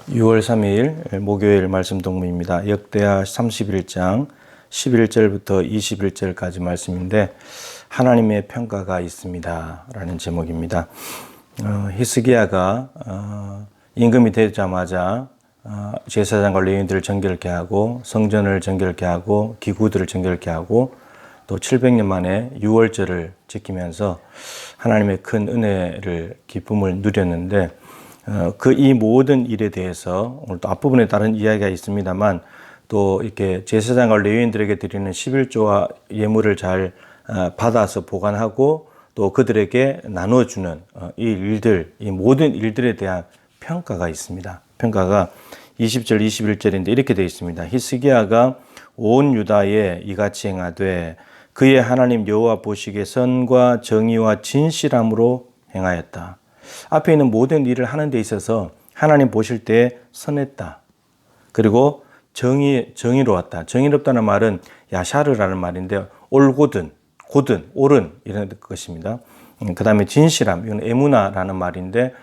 6월 3일 목요일 말씀 동문입니다. 역대하 31장 11절부터 21절까지 말씀인데 하나님의 평가가 있습니다 라는 제목입니다. 히스기야가 임금이 되자마자 제사장과 레위인들을 정결케 하고 성전을 정결케 하고 기구들을 정결케 하고 또 700년 만에 6월절을 지키면서 하나님의 큰 은혜를 기쁨을 누렸는데 이 모든 일에 대해서 오늘 또 앞부분에 다른 이야기가 있습니다만 또 이렇게 제사장과 레위인들에게 드리는 11조와 예물을 잘 받아서 보관하고 또 그들에게 나눠주는 이 일들, 이 모든 일들에 대한 평가가 있습니다. 평가가 20절, 21절인데 이렇게 되어 있습니다. 히스기야가 온 유다에 이같이 행하되 그의 하나님 여호와 보시기에 선과 정의와 진실함으로 행하였다. 앞에 있는 모든 일을 하는 데 있어서 하나님 보실 때 선했다. 그리고 정의로웠다. 정의롭다는 말은 야샤르라는 말인데 옳고든, 고든, 옳은 이런 것입니다. 그 다음에 진실함, 이건 에무나라는 말인데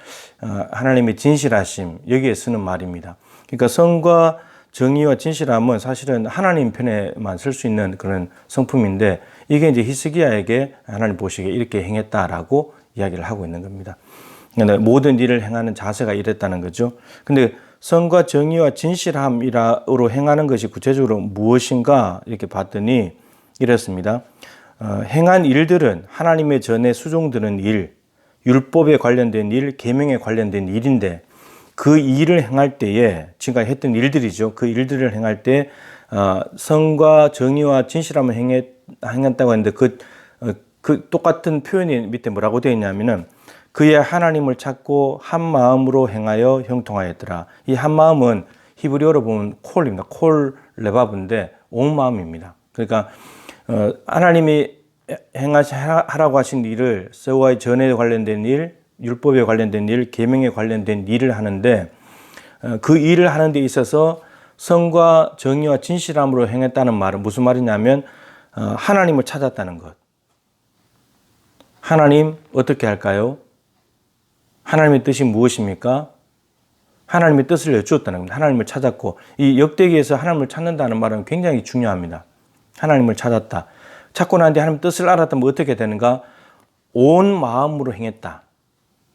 하나님의 진실하심, 여기에 쓰는 말입니다. 그러니까 선과 정의와 진실함은 사실은 하나님 편에만 쓸 수 있는 그런 성품인데 이게 이제 히스기야에게 하나님 보시기에 이렇게 행했다라고 이야기를 하고 있는 겁니다. 모든 일을 행하는 자세가 이랬다는 거죠. 근데 선과 정의와 진실함으로 행하는 것이 구체적으로 무엇인가 이렇게 봤더니 이렇습니다. 행한 일들은 하나님의 전에 수종드는 일, 율법에 관련된 일, 계명에 관련된 일인데 그 일을 행할 때에 지금까지 했던 일들이죠. 그 일들을 행할 때 선과 정의와 진실함을 행했다고 했는데 그 똑같은 표현이 밑에 뭐라고 되어 있냐면은 그의 하나님을 찾고 한 마음으로 행하여 형통하였더라. 이 한 마음은 히브리어로 보면 콜입니다. 콜 레바브인데 온 마음입니다. 그러니까 하나님이 하라고 하신 일을 서와의 전에 관련된 일, 율법에 관련된 일, 계명에 관련된 일을 하는데 그 일을 하는 데 있어서 선과 정의와 진실함으로 행했다는 말은 무슨 말이냐면 하나님을 찾았다는 것. 하나님 어떻게 할까요? 하나님의 뜻이 무엇입니까? 하나님의 뜻을 여쭈었다는 겁니다. 하나님을 찾았고 이 역대기에서 하나님을 찾는다는 말은 굉장히 중요합니다. 하나님을 찾았다. 찾고 난 뒤에 하나님 뜻을 알았다면 어떻게 되는가? 온 마음으로 행했다.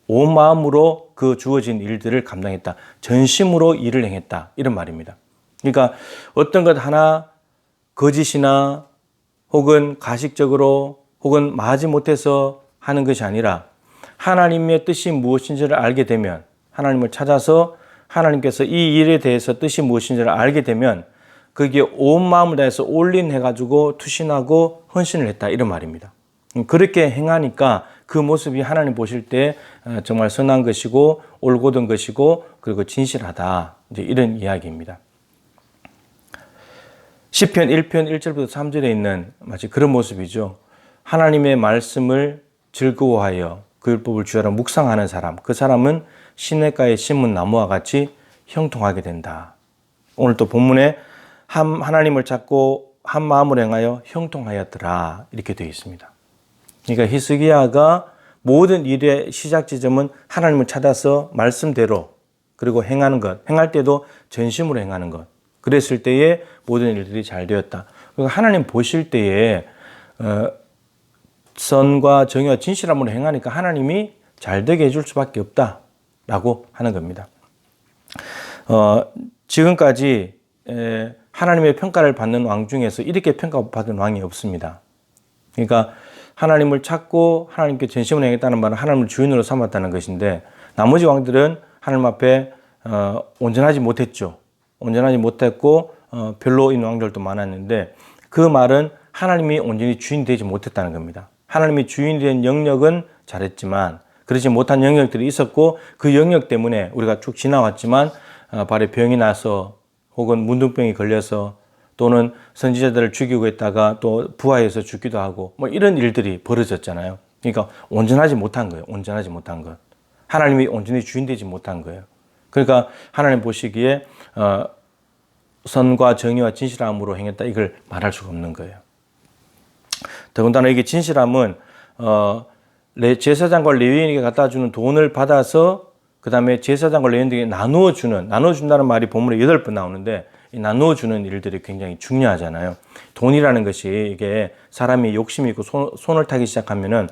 온 마음으로 그 주어진 일들을 감당했다. 전심으로 일을 행했다. 이런 말입니다. 그러니까 어떤 것 하나 거짓이나 혹은 가식적으로 혹은 마지 못해서 하는 것이 아니라 하나님의 뜻이 무엇인지를 알게 되면 하나님을 찾아서 하나님께서 이 일에 대해서 뜻이 무엇인지를 알게 되면 거기에 온 마음을 다해서 올인해가지고 투신하고 헌신을 했다. 이런 말입니다. 그렇게 행하니까 그 모습이 하나님 보실 때 정말 선한 것이고 올곧은 것이고 그리고 진실하다. 이제 이런 이야기입니다. 시편 1편 1절부터 3절에 있는 마치 그런 모습이죠. 하나님의 말씀을 즐거워하여 그 율법을 주야로 묵상하는 사람, 그 사람은 시냇가에 심은 나무와 같이 형통하게 된다. 오늘 또 본문에 하나님을 찾고 한 마음을 행하여 형통하였더라 이렇게 되어 있습니다. 그러니까 히스기야가 모든 일의 시작 지점은 하나님을 찾아서 말씀대로 그리고 행하는 것, 행할 때도 전심으로 행하는 것. 그랬을 때에 모든 일들이 잘 되었다. 그리고 하나님 보실 때에 선과 정의와 진실함으로 행하니까 하나님이 잘 되게 해줄 수밖에 없다라고 하는 겁니다. 지금까지 하나님의 평가를 받는 왕 중에서 이렇게 평가받은 왕이 없습니다. 그러니까 하나님을 찾고 하나님께 전심을 행했다는 말은 하나님을 주인으로 삼았다는 것인데 나머지 왕들은 하나님 앞에 온전하지 못했죠. 온전하지 못했고 별로인 왕들도 많았는데 그 말은 하나님이 온전히 주인이 되지 못했다는 겁니다. 하나님이 주인이 된 영역은 잘했지만 그렇지 못한 영역들이 있었고 그 영역 때문에 우리가 쭉 지나왔지만 발에 병이 나서 혹은 문둥병이 걸려서 또는 선지자들을 죽이고 있다가 또 부하해서 죽기도 하고 뭐 이런 일들이 벌어졌잖아요. 그러니까 온전하지 못한 거예요. 온전하지 못한 것. 하나님이 온전히 주인 되지 못한 거예요. 그러니까 하나님 보시기에 선과 정의와 진실함으로 행했다 이걸 말할 수가 없는 거예요. 더군다나 이게 진실함은 제사장과 레위인에게 갖다 주는 돈을 받아서 그 다음에 제사장과 레위인들에게 나누어준다는 말이 본문에 8번 나오는데 이 나누어주는 일들이 굉장히 중요하잖아요. 돈이라는 것이 이게 사람이 욕심이 있고 손을 타기 시작하면은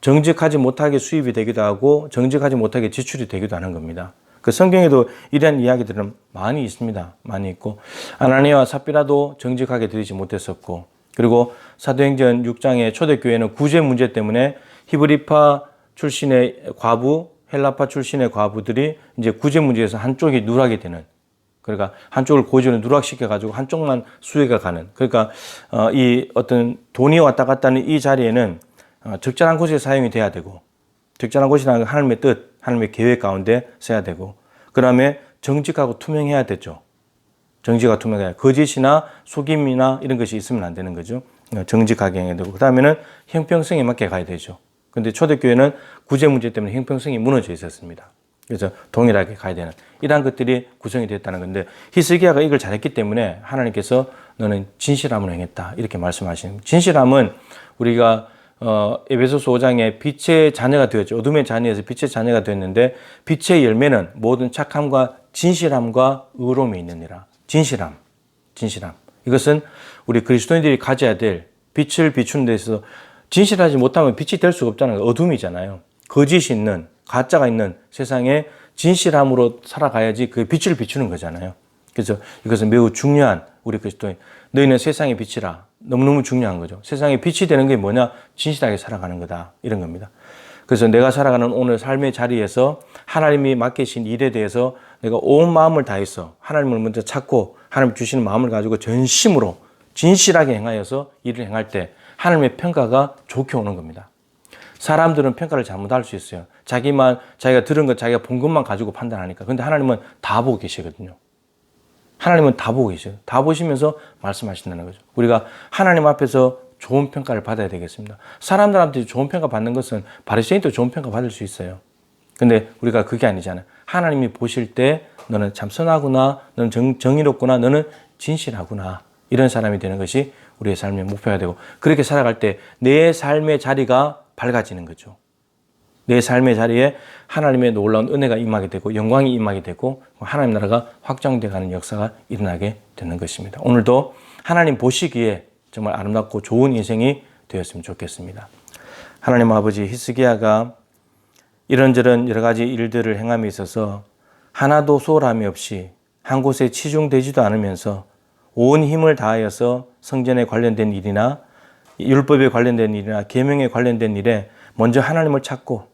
정직하지 못하게 수입이 되기도 하고 정직하지 못하게 지출이 되기도 하는 겁니다. 그 성경에도 이러한 이야기들은 많이 있습니다. 많이 있고 아나니아와 삽비라도 정직하게 드리지 못했었고 그리고 사도행전 6장의 초대교회는 구제 문제 때문에 히브리파 출신의 과부, 헬라파 출신의 과부들이 이제 구제 문제에서 한쪽이 누락이 되는 그러니까 한쪽을 고지로 누락시켜 가지고 한쪽만 수혜가 가는 그러니까 이 어떤 돈이 왔다 갔다 하는 이 자리에는 적절한 곳에 사용이 돼야 되고 적절한 곳이라는 하나님의 뜻, 하나님의 계획 가운데 써야 되고 그 다음에 정직하고 투명해야 되죠. 정직하고 투명해야 거짓이나 속임이나 이런 것이 있으면 안 되는 거죠. 정직하게 해야 되고 그 다음에는 형평성에 맞게 가야 되죠. 근데 초대교회는 구제 문제 때문에 형평성이 무너져 있었습니다. 그래서 동일하게 가야 되는 이러한 것들이 구성이 됐다는 건데 히스기야가 이걸 잘했기 때문에 하나님께서 너는 진실함을 행했다 이렇게 말씀하시는 거예요. 진실함은 우리가 에베소서 5장에 빛의 자녀가 되었죠. 어둠의 자녀에서 빛의 자녀가 되었는데 빛의 열매는 모든 착함과 진실함과 의로움이 있느니라. 진실함. 이것은 우리 그리스도인들이 가져야 될 빛을 비추는 데 있어서 진실하지 못하면 빛이 될 수가 없잖아요. 어둠이잖아요. 거짓이 있는 가짜가 있는 세상에 진실함으로 살아가야지 그 빛을 비추는 거잖아요. 그래서 이것은 매우 중요한 우리 그리스도인. 너희는 세상의 빛이라. 너무너무 중요한 거죠. 세상에 빛이 되는 게 뭐냐? 진실하게 살아가는 거다. 이런 겁니다. 그래서 내가 살아가는 오늘 삶의 자리에서 하나님이 맡기신 일에 대해서 내가 온 마음을 다해서 하나님을 먼저 찾고 하나님 주시는 마음을 가지고 전심으로 진실하게 행하여서 일을 행할 때 하나님의 평가가 좋게 오는 겁니다. 사람들은 평가를 잘못할 수 있어요. 자기가 들은 것, 자기가 본 것만 가지고 판단하니까. 근데 하나님은 다 보고 계시거든요. 하나님은 다 보고 계셔요. 다 보시면서 말씀하신다는 거죠. 우리가 하나님 앞에서 좋은 평가를 받아야 되겠습니다. 사람들한테 좋은 평가 받는 것은 바리새인도 좋은 평가 받을 수 있어요. 근데 우리가 그게 아니잖아요. 하나님이 보실 때 너는 참 선하구나, 너는 정의롭구나, 너는 진실하구나. 이런 사람이 되는 것이 우리의 삶의 목표가 되고 그렇게 살아갈 때 내 삶의 자리가 밝아지는 거죠. 내 삶의 자리에 하나님의 놀라운 은혜가 임하게 되고 영광이 임하게 되고 하나님 나라가 확장되어가는 역사가 일어나게 되는 것입니다. 오늘도 하나님 보시기에 정말 아름답고 좋은 인생이 되었으면 좋겠습니다. 하나님 아버지 히스기야가 이런저런 여러 가지 일들을 행함에 있어서 하나도 소홀함이 없이 한 곳에 치중되지도 않으면서 온 힘을 다하여서 성전에 관련된 일이나 율법에 관련된 일이나 계명에 관련된 일에 먼저 하나님을 찾고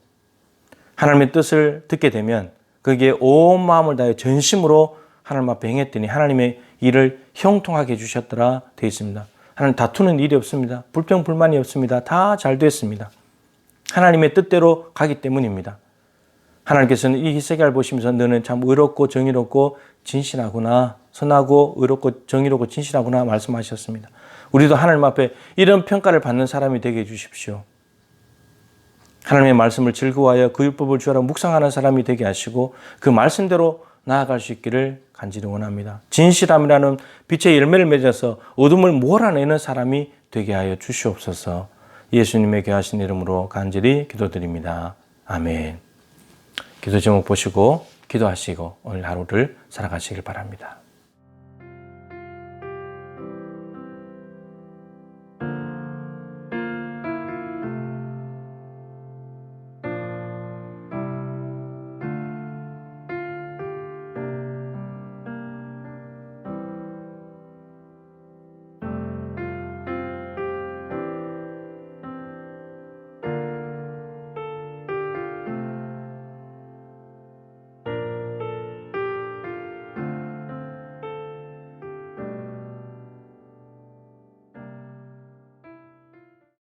하나님의 뜻을 듣게 되면 거기에 온 마음을 다해 전심으로 하나님 앞에 행했더니 하나님의 일을 형통하게 해주셨더라 되어 있습니다. 하나님 다투는 일이 없습니다. 불평불만이 없습니다. 다 잘 됐습니다. 하나님의 뜻대로 가기 때문입니다. 하나님께서는 이 히스기야를 보시면서 너는 참 의롭고 정의롭고 진실하구나. 선하고 의롭고 정의롭고 진실하구나 말씀하셨습니다. 우리도 하나님 앞에 이런 평가를 받는 사람이 되게 해주십시오. 하나님의 말씀을 즐거워하여 그 율법을 주하라 묵상하는 사람이 되게 하시고 그 말씀대로 나아갈 수 있기를 간절히 원합니다. 진실함이라는 빛의 열매를 맺어서 어둠을 몰아내는 사람이 되게 하여 주시옵소서. 예수님의 귀하신 이름으로 간절히 기도드립니다. 아멘. 기도 제목 보시고 기도하시고 오늘 하루를 살아가시길 바랍니다.